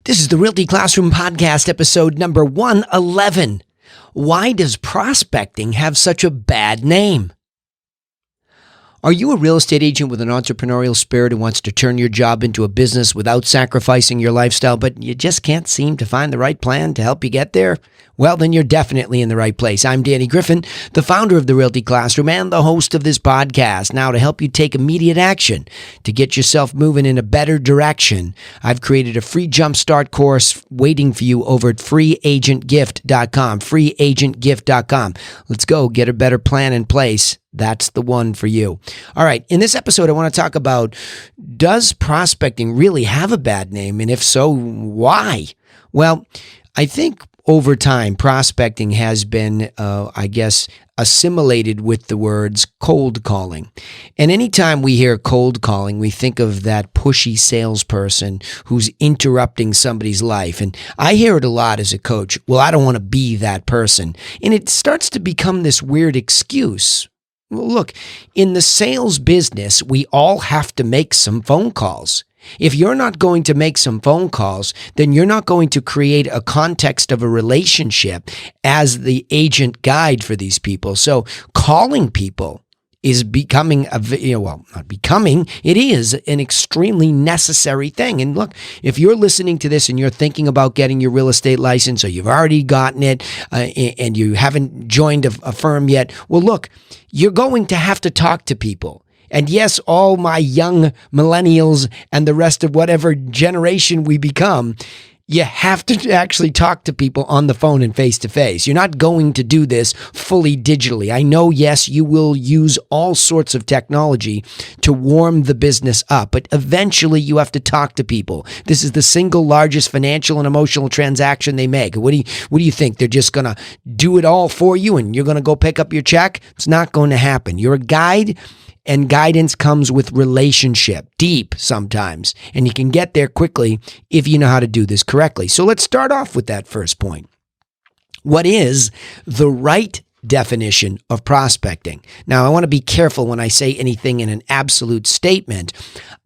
This is the Realty Classroom Podcast, episode number 111. Why does prospecting have such a bad name? Are you a real estate agent with an entrepreneurial spirit who wants to turn your job into a business without sacrificing your lifestyle, but you just can't seem to find the right plan to help you get there? Well, then you're definitely in the right place. I'm Danny Griffin, the founder of the Realty Classroom and the host of this podcast. Now, to help you take immediate action to get yourself moving in a better direction, I've created a free jumpstart course waiting for you over at freeagentgift.com, freeagentgift.com. Let's go get a better plan in place. That's the one for you. All right. In this episode, I want to talk about, does prospecting really have a bad name? And if so, why? Well, I think over time, prospecting has been, assimilated with the words cold calling. And anytime we hear cold calling, we think of that pushy salesperson who's interrupting somebody's life. And I hear it a lot as a coach. Well, I don't want to be that person. And it starts to become this weird excuse. Well, look, in the sales business, we all have to make some phone calls. If you're not going to make some phone calls, then you're not going to create a context of a relationship as the agent guide for these people. So calling people is becoming, it is an extremely necessary thing. And look, if you're listening to this and you're thinking about getting your real estate license, or you've already gotten it and you haven't joined a firm yet, well, look, you're going to have to talk to people. And yes, all my young millennials and the rest of whatever generation we become, you have to actually talk to people on the phone and face to face. You're not going to do this fully digitally. I know, yes, you will use all sorts of technology to warm the business up, but eventually you have to talk to people. This is the single largest financial and emotional transaction they make. What do you think? They're just going to do it all for you and you're going to go pick up your check? It's not going to happen. You're a guide. And guidance comes with relationship, deep sometimes. And you can get there quickly if you know how to do this correctly. So let's start off with that first point. What is the right definition of prospecting? Now, I want to be careful when I say anything in an absolute statement.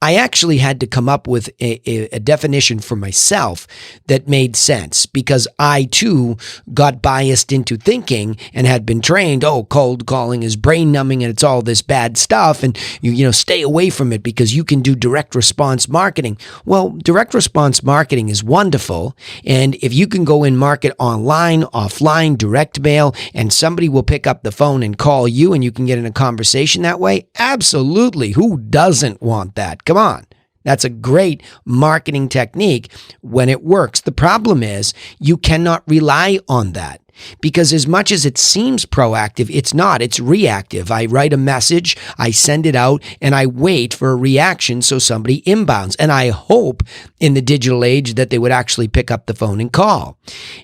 I actually had to come up with a definition for myself that made sense, because I too got biased into thinking and had been trained, cold calling is brain numbing and it's all this bad stuff, and you stay away from it because you can do direct response marketing. Well, direct response marketing is wonderful, and if you can go and market online, offline, direct mail, and somebody will pick up the phone and call you and you can get in a conversation that way, absolutely. Who doesn't want that? Come on. That's a great marketing technique when it works. The problem is you cannot rely on that, because as much as it seems proactive, it's not. It's reactive. I write a message, I send it out, and I wait for a reaction so somebody inbounds. And I hope in the digital age that they would actually pick up the phone and call.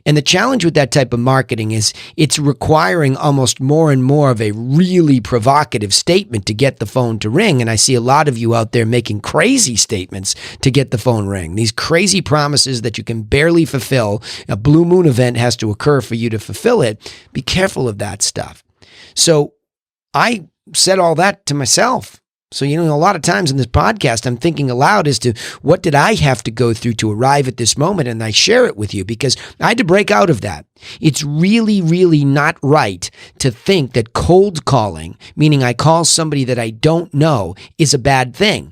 And the challenge with that type of marketing is it's requiring almost more and more of a really provocative statement to get the phone to ring. And I see a lot of you out there making crazy statements to get the phone ring. These crazy promises that you can barely fulfill. A blue moon event has to occur for you to fulfill it. Be careful of that stuff. So I said all that to myself. So, a lot of times in this podcast, I'm thinking aloud as to what did I have to go through to arrive at this moment, and I share it with you because I had to break out of that. It's really, really not right to think that cold calling, meaning I call somebody that I don't know, is a bad thing.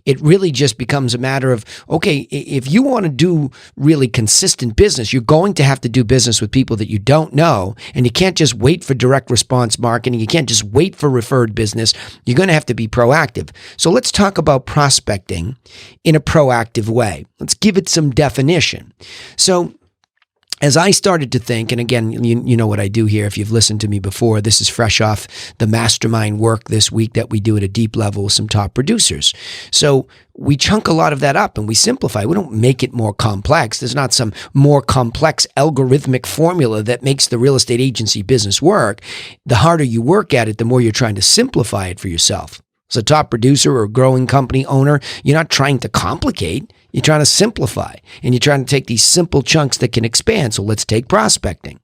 It really just becomes a matter of, okay, if you want to do really consistent business, you're going to have to do business with people that you don't know, and you can't just wait for direct response marketing. You can't just wait for referred business. You're going to have to be proactive. So let's talk about prospecting in a proactive way. Let's give it some definition. So as I started to think, and again, you know what I do here. If you've listened to me before, this is fresh off the mastermind work this week that we do at a deep level with some top producers. So we chunk a lot of that up and we simplify. We don't make it more complex. There's not some more complex algorithmic formula that makes the real estate agency business work. The harder you work at it, the more you're trying to simplify it for yourself. As a top producer or a growing company owner, you're not trying to complicate. You're trying to simplify, and you're trying to take these simple chunks that can expand. So let's take prospecting.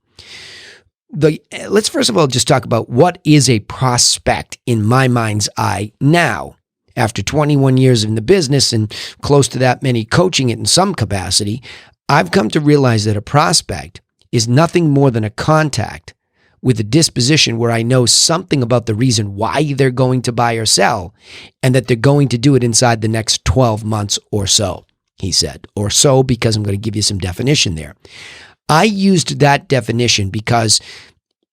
Let's first of all just talk about what is a prospect in my mind's eye now. After 21 years in the business and close to that many coaching it in some capacity, I've come to realize that a prospect is nothing more than a contact with a disposition where I know something about the reason why they're going to buy or sell, and that they're going to do it inside the next 12 months or so, he said. Or so, because I'm going to give you some definition there. I used that definition because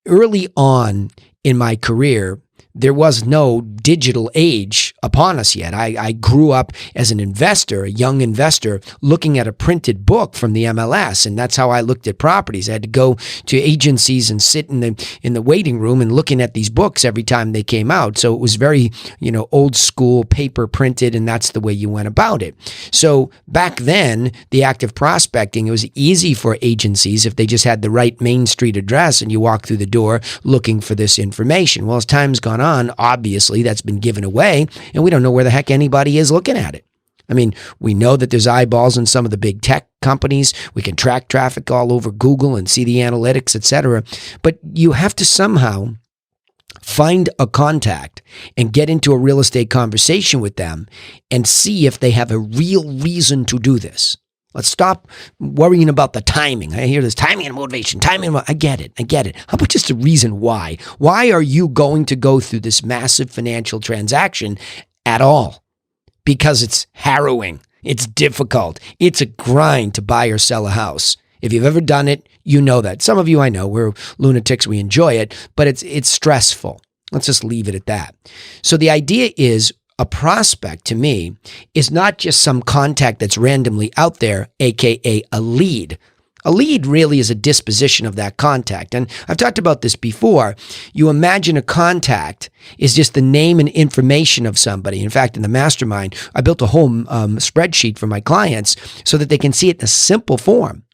early on in my career, there was no digital age upon us yet. I grew up as an investor, a young investor, looking at a printed book from the MLS, and that's how I looked at properties. I had to go to agencies and sit in the waiting room and looking at these books every time they came out. So it was very, old school, paper printed, and that's the way you went about it. So back then, the act of prospecting, it was easy for agencies if they just had the right Main Street address and you walk through the door looking for this information. Well, as time's gone on, obviously that's been given away, and we don't know where the heck anybody is looking at it. I mean, we know that there's eyeballs in some of the big tech companies. We can track traffic all over Google and see the analytics, etc. But you have to somehow find a contact and get into a real estate conversation with them and see if they have a real reason to do this. Let's stop worrying about the timing. I hear this timing and motivation, I get it. How about just a reason why? Why are you going to go through this massive financial transaction at all? Because it's harrowing. It's difficult. It's a grind to buy or sell a house. If you've ever done it, you know that. Some of you, I know, we're lunatics. We enjoy it, but it's stressful. Let's just leave it at that. So the idea is, a prospect, to me, is not just some contact that's randomly out there, aka a lead. A lead really is a disposition of that contact. And I've talked about this before. You imagine a contact is just the name and information of somebody. In fact, in the mastermind, I built a whole spreadsheet for my clients so that they can see it in a simple form.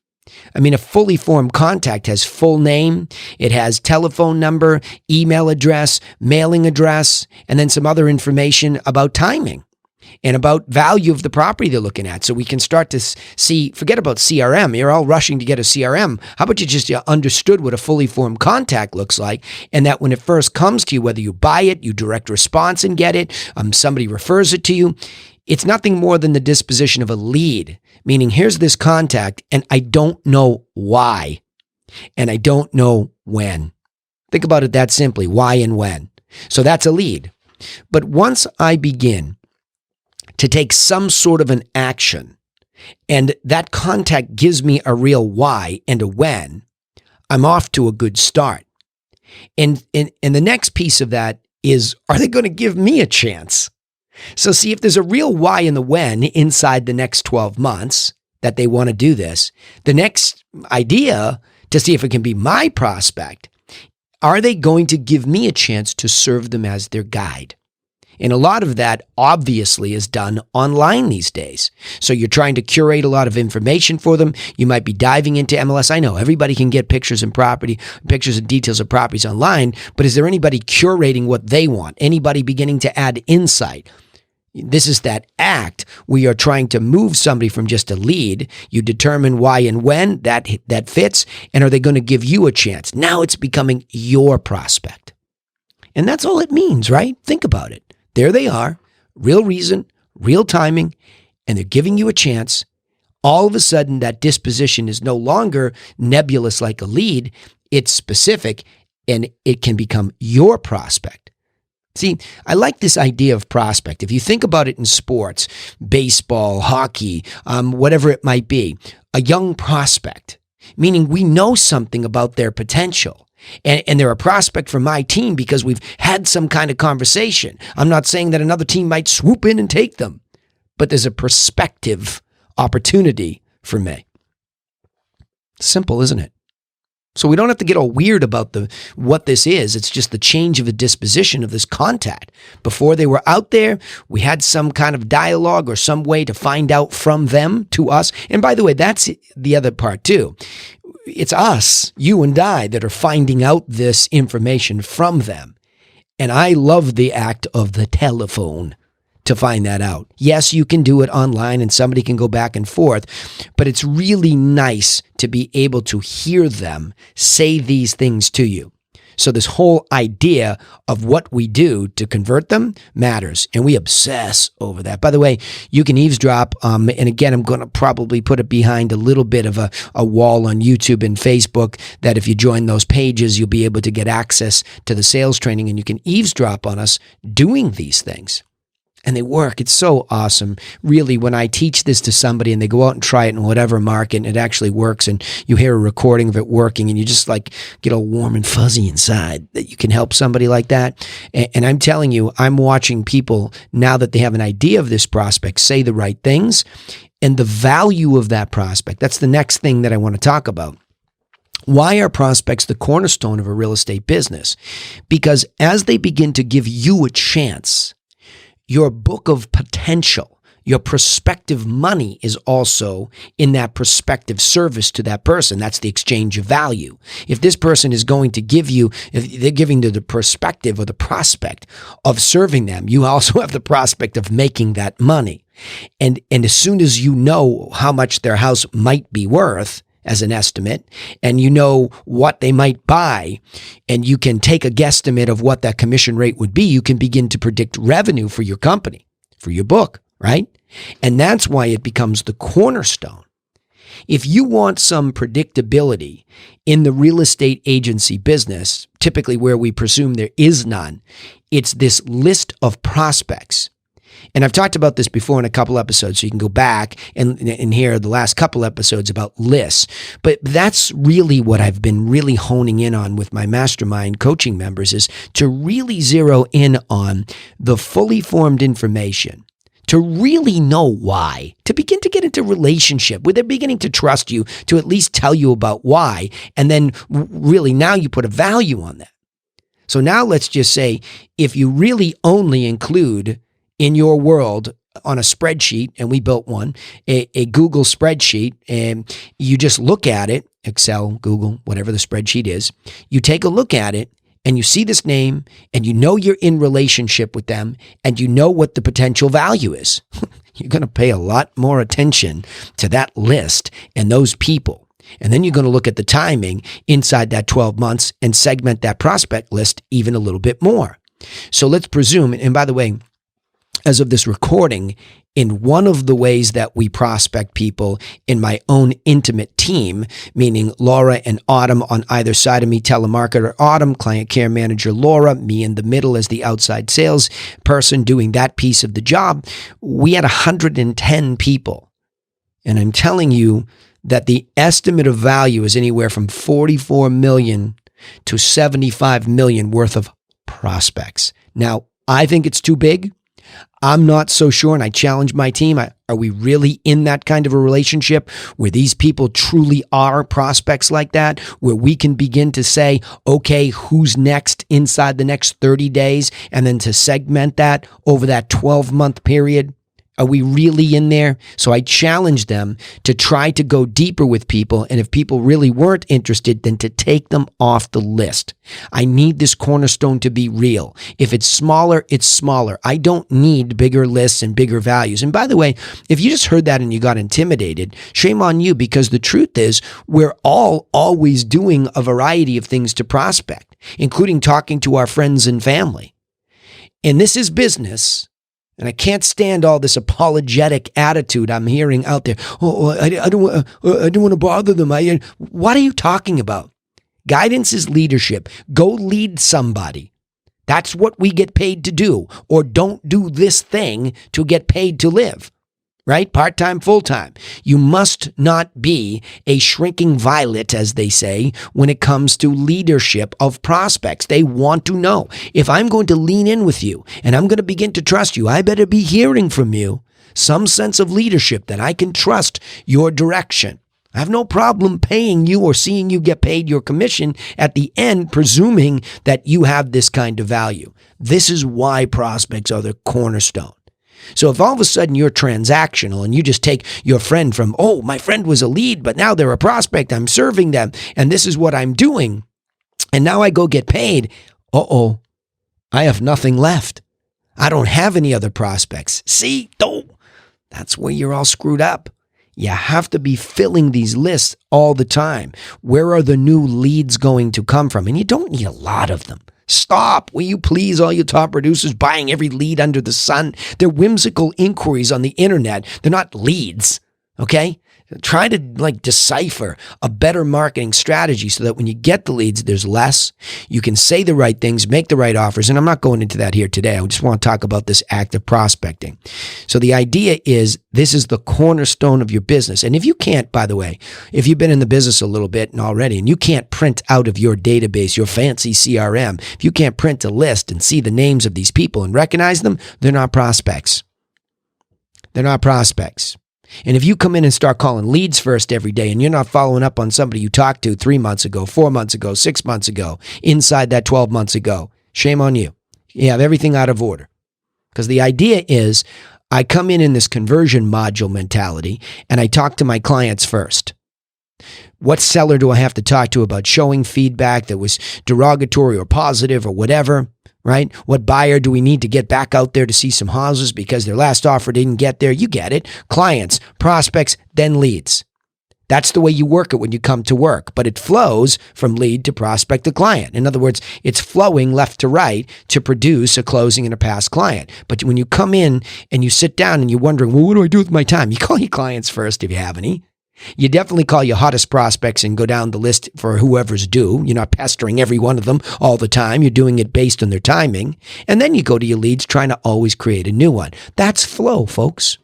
I mean, a fully formed contact has full name, it has telephone number, email address, mailing address, and then some other information about timing and about value of the property they're looking at. So we can start to see, forget about CRM. You're all rushing to get a CRM. How about you just understood what a fully formed contact looks like, and that when it first comes to you, whether you buy it, you direct response and get it, somebody refers it to you, it's nothing more than the disposition of a lead, meaning here's this contact and I don't know why and I don't know when. Think about it that simply, why and when. So that's a lead. But once I begin to take some sort of an action and that contact gives me a real why and a when, I'm off to a good start. And the next piece of that is, are they going to give me a chance? So see, if there's a real why and the when inside the next 12 months that they want to do this, the next idea to see if it can be my prospect, are they going to give me a chance to serve them as their guide? And a lot of that obviously is done online these days. So you're trying to curate a lot of information for them. You might be diving into MLS. I know everybody can get pictures and details of properties online, but is there anybody curating what they want? Anybody beginning to add insight? This is that act. We are trying to move somebody from just a lead. You determine why and when that fits, and are they going to give you a chance? Now it's becoming your prospect. And that's all it means, right? Think about it. There they are, real reason, real timing, and they're giving you a chance. All of a sudden, that disposition is no longer nebulous like a lead. It's specific, and it can become your prospect. See, I like this idea of prospect. If you think about it in sports, baseball, hockey, whatever it might be, a young prospect, meaning we know something about their potential. And they're a prospect for my team because we've had some kind of conversation. I'm not saying that another team might swoop in and take them, but there's a prospective opportunity for me. Simple, isn't it? So we don't have to get all weird about what this is. It's just the change of the disposition of this contact. Before they were out there, we had some kind of dialogue or some way to find out from them to us. And by the way, that's the other part too. It's us, you and I, that are finding out this information from them. And I love the act of the telephone to find that out. Yes, you can do it online and somebody can go back and forth, but it's really nice to be able to hear them say these things to you. So this whole idea of what we do to convert them matters, and we obsess over that. By the way, you can eavesdrop, and again, I'm going to probably put it behind a little bit of a wall on YouTube and Facebook, that if you join those pages, you'll be able to get access to the sales training, and you can eavesdrop on us doing these things. And they work. It's so awesome. Really, when I teach this to somebody and they go out and try it in whatever market and it actually works, and you hear a recording of it working, and you just like get all warm and fuzzy inside that you can help somebody like that. And I'm telling you, I'm watching people now that they have an idea of this prospect say the right things, and the value of that prospect. That's the next thing that I want to talk about. Why are prospects the cornerstone of a real estate business? Because as they begin to give you a chance, your book of potential, your prospective money is also in that prospective service to that person. That's the exchange of value. If this person is going to give you, if they're giving to the perspective or the prospect of serving them, you also have the prospect of making that money. And as soon as you know how much their house might be worth, as an estimate, and you know what they might buy, and you can take a guesstimate of what that commission rate would be, you can begin to predict revenue for your company, for your book, right? And that's why it becomes the cornerstone. If you want some predictability in the real estate agency business, typically where we presume there is none, it's this list of prospects. And I've talked about this before in a couple episodes, so you can go back and hear the last couple episodes about lists. But that's really what I've been really honing in on with my mastermind coaching members, is to really zero in on the fully formed information, to really know why, to begin to get into relationship where they're beginning to trust you, to at least tell you about why. And then really now you put a value on that. So now let's just say if you really only include in your world on a spreadsheet, and we built one, a Google spreadsheet, and you just look at it, Excel, Google, whatever the spreadsheet is, you take a look at it and you see this name and you know you're in relationship with them and you know what the potential value is. You're going to pay a lot more attention to that list and those people. And then you're going to look at the timing inside that 12 months and segment that prospect list even a little bit more. So let's presume, and by the way, as of this recording, in one of the ways that we prospect people in my own intimate team, meaning Laura and Autumn on either side of me, telemarketer Autumn, client care manager Laura, me in the middle as the outside sales person doing that piece of the job, we had 110 people. And I'm telling you that the estimate of value is anywhere from 44 million to 75 million worth of prospects. Now, I think it's too big. I'm not so sure, and I challenge my team. Are we really in that kind of a relationship where these people truly are prospects like that, where we can begin to say, okay, who's next inside the next 30 days, and then to segment that over that 12-month period? Are we really in there? So I challenge them to try to go deeper with people. And if people really weren't interested, then to take them off the list. I need this cornerstone to be real. If it's smaller, it's smaller. I don't need bigger lists and bigger values. And by the way, if you just heard that and you got intimidated, shame on you, because the truth is we're all always doing a variety of things to prospect, including talking to our friends and family. And this is business. And I can't stand all this apologetic attitude I'm hearing out there. I don't want to bother them. What are you talking about? Guidance is leadership. Go lead somebody. That's what we get paid to do. Or don't do this thing to get paid to live. Right? Part-time, full-time. You must not be a shrinking violet, as they say, when it comes to leadership of prospects. They want to know, if I'm going to lean in with you and I'm going to begin to trust you, I better be hearing from you some sense of leadership that I can trust your direction. I have no problem paying you or seeing you get paid your commission at the end, presuming that you have this kind of value. This is why prospects are the cornerstone. So if all of a sudden you're transactional and you just take your friend from, oh, my friend was a lead, but now they're a prospect, I'm serving them, and this is what I'm doing, and now I go get paid, I have nothing left. I don't have any other prospects. See, that's where you're all screwed up. You have to be filling these lists all the time. Where are the new leads going to come from? And you don't need a lot of them. Stop, will you please, all you top producers buying every lead under the sun? They're whimsical inquiries on the internet. They're not leads, okay? Try to decipher a better marketing strategy so that when you get the leads, there's less. You can say the right things, make the right offers. And I'm not going into that here today. I just want to talk about this active prospecting. So the idea is this is the cornerstone of your business. And if you can't, by the way, if you've been in the business a little bit and already, and you can't print out of your database, your fancy CRM, if you can't print a list and see the names of these people and recognize them, they're not prospects. They're not prospects. And if you come in and start calling leads first every day and you're not following up on somebody you talked to 3 months ago, 4 months ago, 6 months ago, inside that 12 months ago, shame on you. You have everything out of order. Because the idea is I come in this conversion module mentality and I talk to my clients first. What seller do I have to talk to about showing feedback that was derogatory or positive or whatever? Right? What buyer do we need to get back out there to see some houses because their last offer didn't get there? You get it. Clients, prospects, then leads. That's the way you work it when you come to work, but it flows from lead to prospect to client. In other words, it's flowing left to right to produce a closing and a past client. But when you come in and you sit down and you're wondering, well, what do I do with my time? You call your clients first if you have any. You definitely call your hottest prospects and go down the list for whoever's due. You're not pestering every one of them all the time. You're doing it based on their timing. And then you go to your leads trying to always create a new one. That's flow, folks.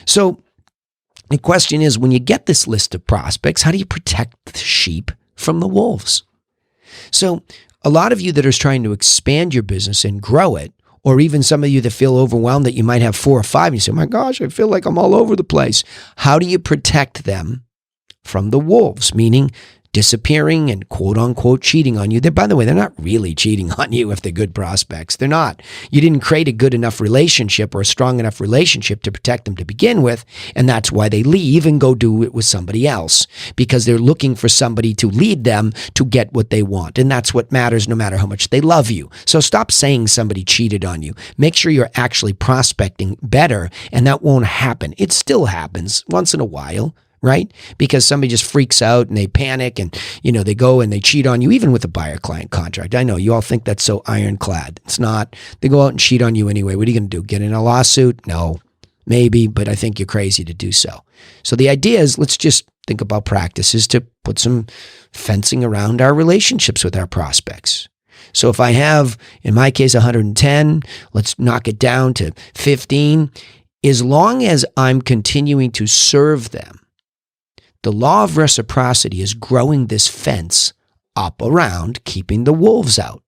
So the question is, when you get this list of prospects, how do you protect the sheep from the wolves? So a lot of you that are trying to expand your business and grow it, or even some of you that feel overwhelmed that you might have 4 or 5, and you say, my gosh, I feel like I'm all over the place. How do you protect them from the wolves? Meaning disappearing and quote unquote cheating on you. By the way, they're not really cheating on you if they're good prospects. They're not. You didn't create a good enough relationship or a strong enough relationship to protect them to begin with. And that's why they leave and go do it with somebody else, because they're looking for somebody to lead them to get what they want. And that's what matters no matter how much they love you. So stop saying somebody cheated on you. Make sure you're actually prospecting better, and that won't happen. It still happens once in a while. Right? Because somebody just freaks out and they panic and, they go and they cheat on you, even with a buyer-client contract. I know you all think that's so ironclad. It's not. They go out and cheat on you anyway. What are you going to do? Get in a lawsuit? No. Maybe, but I think you're crazy to do so. So the idea is, let's just think about practices to put some fencing around our relationships with our prospects. So if I have, in my case, 110, let's knock it down to 15. As long as I'm continuing to serve them, the law of reciprocity is growing this fence up around keeping the wolves out,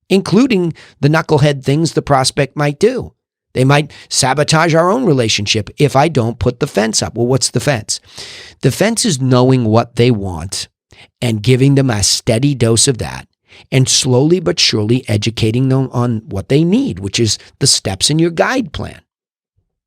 including the knucklehead things the prospect might do. They might sabotage our own relationship if I don't put the fence up. Well, what's the fence? The fence is knowing what they want and giving them a steady dose of that, and slowly but surely educating them on what they need, which is the steps in your guide plan.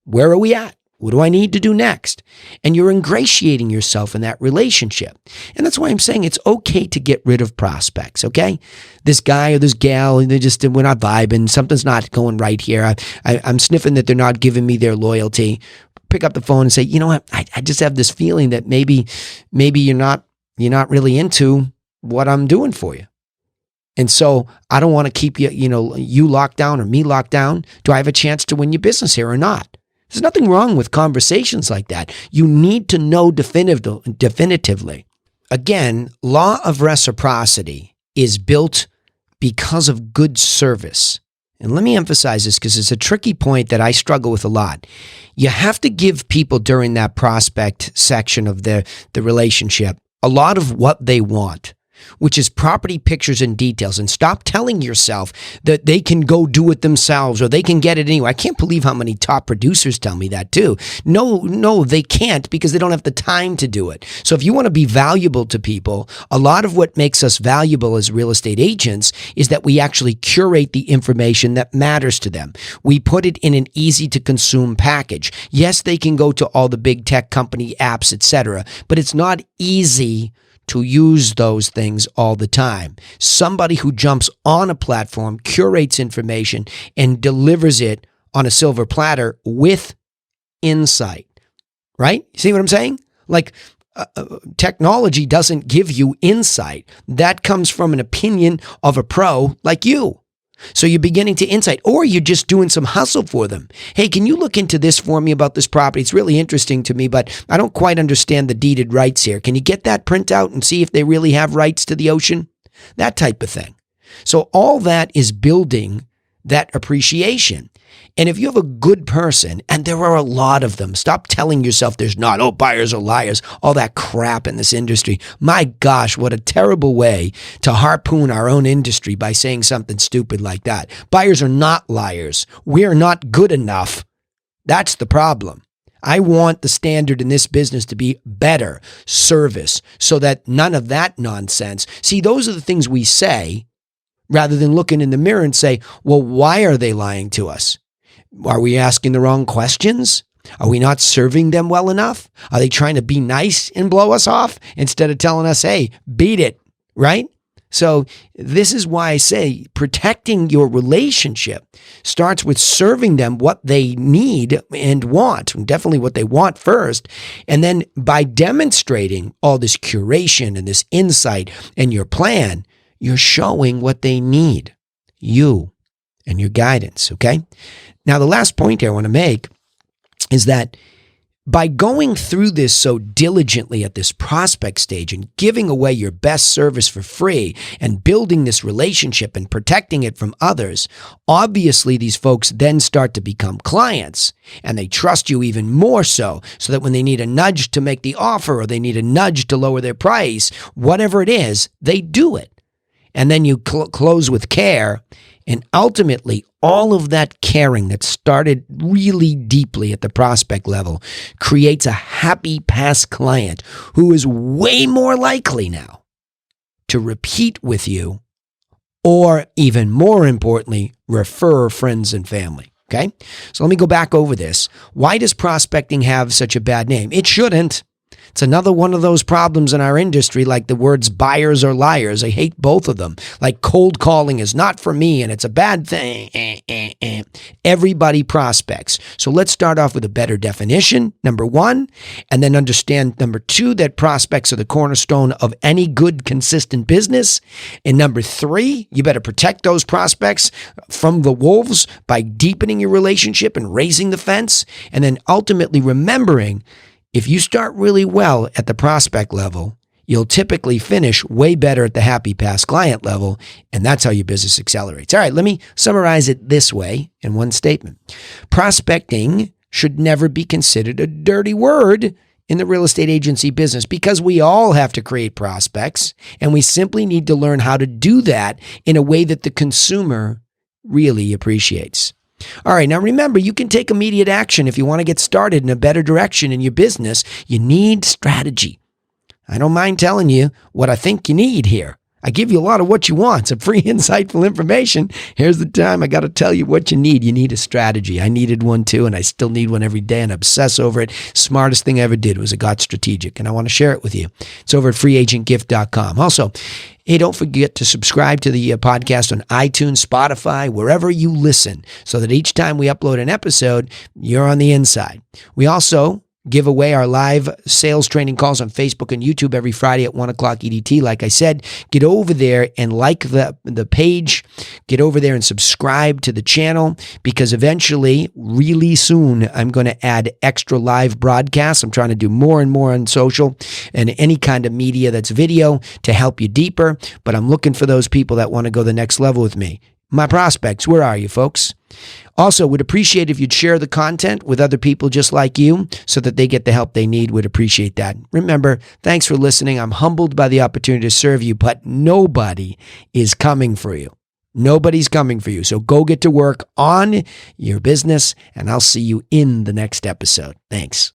Where are we at? What do I need to do next? And you're ingratiating yourself in that relationship. And that's why I'm saying it's okay to get rid of prospects, okay? This guy or this gal, we're not vibing. Something's not going right here. I'm sniffing that they're not giving me their loyalty. Pick up the phone and say, you know what? I just have this feeling that maybe you're not really into what I'm doing for you. And so I don't want to keep you locked down or me locked down. Do I have a chance to win your business here or not? There's nothing wrong with conversations like that. You need to know definitively. Again, law of reciprocity is built because of good service. And let me emphasize this because it's a tricky point that I struggle with a lot. You have to give people during that prospect section of the relationship a lot of what they want, which is property pictures and details. And stop telling yourself that they can go do it themselves or they can get it anyway. I can't believe how many top producers tell me that too. No, they can't, because they don't have the time to do it. So if you want to be valuable to people, a lot of what makes us valuable as real estate agents is that we actually curate the information that matters to them. We put it in an easy to consume package. Yes, they can go to all the big tech company apps, etc., but it's not easy to use those things all the time. Somebody who jumps on a platform, curates information, and delivers it on a silver platter with insight. right? See what I'm saying? Like technology doesn't give you insight. That comes from an opinion of a pro like you. So you're beginning to insight, or you're just doing some hustle for them. Hey, can you look into this for me about this property? It's really interesting to me, but I don't quite understand the deeded rights here. Can you get that printout and see if they really have rights to the ocean? That type of thing. So all that is building that appreciation. And if you have a good person, and there are a lot of them, stop telling yourself there's not, oh, buyers are liars, all that crap in this industry. My gosh, what a terrible way to harpoon our own industry by saying something stupid like that. Buyers are not liars. We're not good enough. That's the problem. I want the standard in this business to be better service so that none of that nonsense. See, those are the things we say rather than looking in the mirror and say, well, why are they lying to us? Are we asking the wrong questions? Are we not serving them well enough? Are they trying to be nice and blow us off instead of telling us, hey, beat it, right? So this is why I say protecting your relationship starts with serving them what they need and want, and definitely what they want first. And then by demonstrating all this curation and this insight and your plan, you're showing what they need, you and your guidance, okay? Now, the last point here I want to make is that by going through this so diligently at this prospect stage and giving away your best service for free and building this relationship and protecting it from others, obviously these folks then start to become clients and they trust you even more so that when they need a nudge to make the offer or they need a nudge to lower their price, whatever it is, they do it. And then you close with care. And ultimately, all of that caring that started really deeply at the prospect level creates a happy past client who is way more likely now to repeat with you, or even more importantly, refer friends and family. Okay? So let me go back over this. Why does prospecting have such a bad name? It shouldn't. It's another one of those problems in our industry, like the words buyers or liars. I hate both of them. Like cold calling is not for me and it's a bad thing. Everybody prospects. So let's start off with a better definition, number one, and then understand, number two, that prospects are the cornerstone of any good, consistent business. And number three, you better protect those prospects from the wolves by deepening your relationship and raising the fence. And then ultimately remembering, if you start really well at the prospect level, you'll typically finish way better at the happy past client level, and that's how your business accelerates. All right, let me summarize it this way in one statement. Prospecting should never be considered a dirty word in the real estate agency business because we all have to create prospects, and we simply need to learn how to do that in a way that the consumer really appreciates. All right, now remember, you can take immediate action if you want to get started in a better direction in your business. You need strategy. I don't mind telling you what I think you need here. I give you a lot of what you want, some free, insightful information. Here's the time I got to tell you what you need. You need a strategy. I needed one too, and I still need one every day and obsess over it. Smartest thing I ever did was I got strategic, and I want to share it with you. It's over at freeagentgift.com. Also, hey, don't forget to subscribe to the podcast on iTunes, Spotify, wherever you listen, so that each time we upload an episode, you're on the inside. We also give away our live sales training calls on Facebook and YouTube every Friday at 1 o'clock EDT. Like I said, get over there and like the page. Get over there and subscribe to the channel, because eventually, really soon, I'm going to add extra live broadcasts. I'm trying to do more and more on social and any kind of media that's video to help you deeper. But I'm looking for those people that want to go the next level with me. My prospects, where are you, folks? Also, would appreciate if you'd share the content with other people just like you so that they get the help they need. Would appreciate that. Remember, thanks for listening. I'm humbled by the opportunity to serve you, but nobody is coming for you. Nobody's coming for you. So go get to work on your business, and I'll see you in the next episode. Thanks.